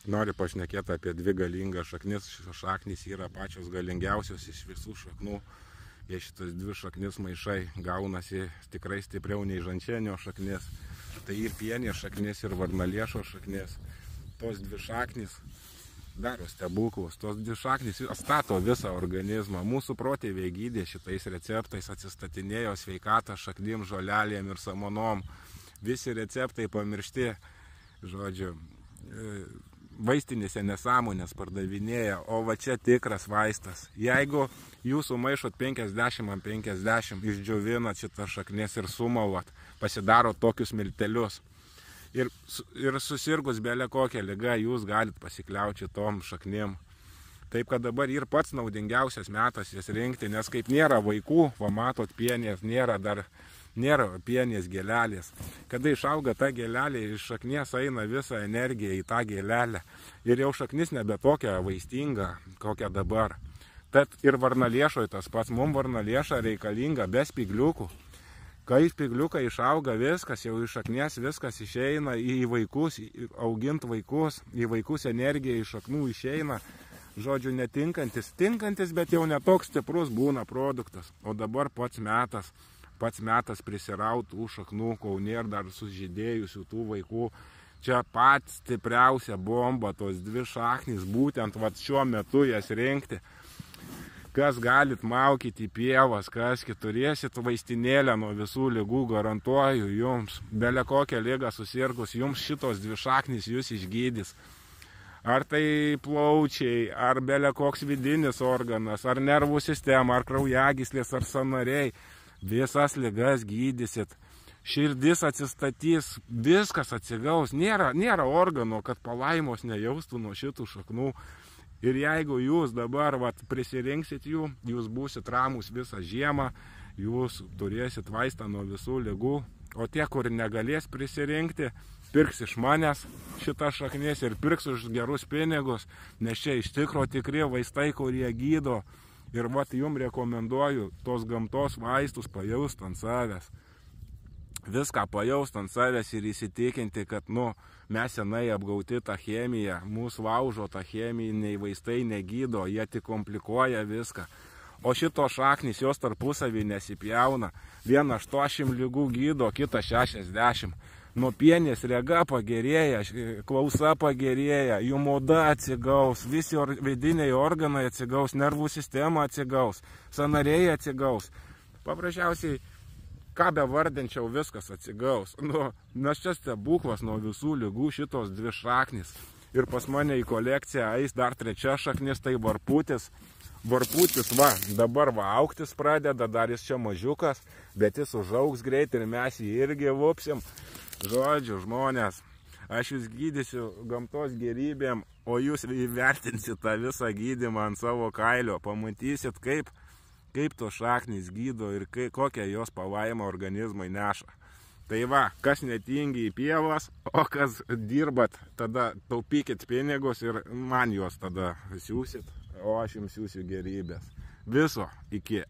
Noriu pašnekėti apie dvi galingas šaknis. Šaknys yra pačios galingiausios iš visų šaknų. Jei šitas dvi šaknis maišai, gaunasi tikrai stipriau nei žančienio šaknis. Tai ir pienės šaknis, ir varnaliešo šaknis. Tos dvi šaknys daro stebuklus. Tos dvi šaknys atstato visą organizmą. Mūsų protėviai gydė šitais receptais, atsistatinėjo sveikatą šaknim, žolelėm ir samanom. Visi receptai pamiršti, žodžiu, vaistinėse nesąmonės pardavinėja, o va čia tikras vaistas. Jeigu jūs sumaišot 50 ant 50, išdžiovinat šitą šaknis ir sumalat, pasidarot tokius miltelius. Ir susirgus belė kokią ligą, jūs galit pasikliauti tom šaknim. Taip, kad dabar ir pats naudingiausias metas jas rinkti, nes kaip nėra vaikų, va matot, pienės nėra pienės gėlelės. Kada išauga ta gėlelė, iš šaknies eina visa energija į tą gėlelę. Ir jau šaknis nebe tokia vaistinga, kokia dabar. Tad ir varnaliešoj tas pats, mums varnalieša reikalinga be spygliukų. Kai spygliukai išauga viskas, jau iš šaknies viskas išeina į vaikus, augint vaikus, į vaikus energija iš šaknų išeina. Žodžiu, netinkantis, bet jau netoks stiprus būna produktas. O dabar pats metas prisirautų šaknų, kol nėra dar sužydėjusių tų vaikų. Čia pats stipriausia bomba, tos dvi šaknys, būtent šiuo metu jas rinkti. Kas galit maukyti į pievas, kas turėsit vaistinėlę nuo visų ligų, garantuoju jums. Belė kokią ligą susirgus, jums šitos dvi šaknys jūs išgydys. Ar tai plaučiai, ar belė koks vidinis organas, ar nervų sistema, ar kraujagyslės, ar sąnariai. Visas ligas gydysit. Širdis atsistatys, viskas atsigaus. Nėra organo, kad palaimos nejaustų nuo šitų šaknų. Ir jeigu jūs dabar prisirinksit jų, jūs būsit ramus visą žiemą, jūs turėsit vaistą nuo visų ligų. O tie, kur negalės prisirinkti, pirks iš manęs šitą šaknis ir pirks už gerus pinigus, nes čia iš tikro tikri vaistai, kurie gydo. Ir jums rekomenduoju tos gamtos vaistus pajaust ant savęs. Viską pajaust ant savęs ir įsitikinti, kad mes senai apgauti tą chemiją, mūsų laužo tą cheminiai vaistai negydo, jie tik komplikuoja viską. O šito šaknys jos tarpusavį nesipjauna. Viena 80 ligų gydo, kita 60. Nuo pienės rega pagerėja, klausa pagerėja, jų oda atsigaus, visi vidiniai organai atsigaus, nervų sistema atsigaus, sąnariai atsigaus. Paprasčiausiai, ką bevardinčiau, viskas atsigaus. Nes čia stebuklas nuo visų ligų šitos dvi šaknys. Ir pas mane į kolekciją eis dar trečia šaknis, tai varputis. Varputis dabar augtis pradeda, dar jis čia mažiukas, bet jis užaugs greit ir mes jį irgi vupsim. Žodžiu, žmonės, aš jūs gydysiu gamtos gerybėm, o jūs įvertinsit tą visą gydymą ant savo kailio. Pamatysit, kaip tos šaknys gydo ir kokią jos palaimą organizmai neša. Tai kas netingi į pievas, o kas dirbat, tada taupykit pinigus ir man juos tada siūsit, o aš jums siūsiu gerybės. Viso, iki.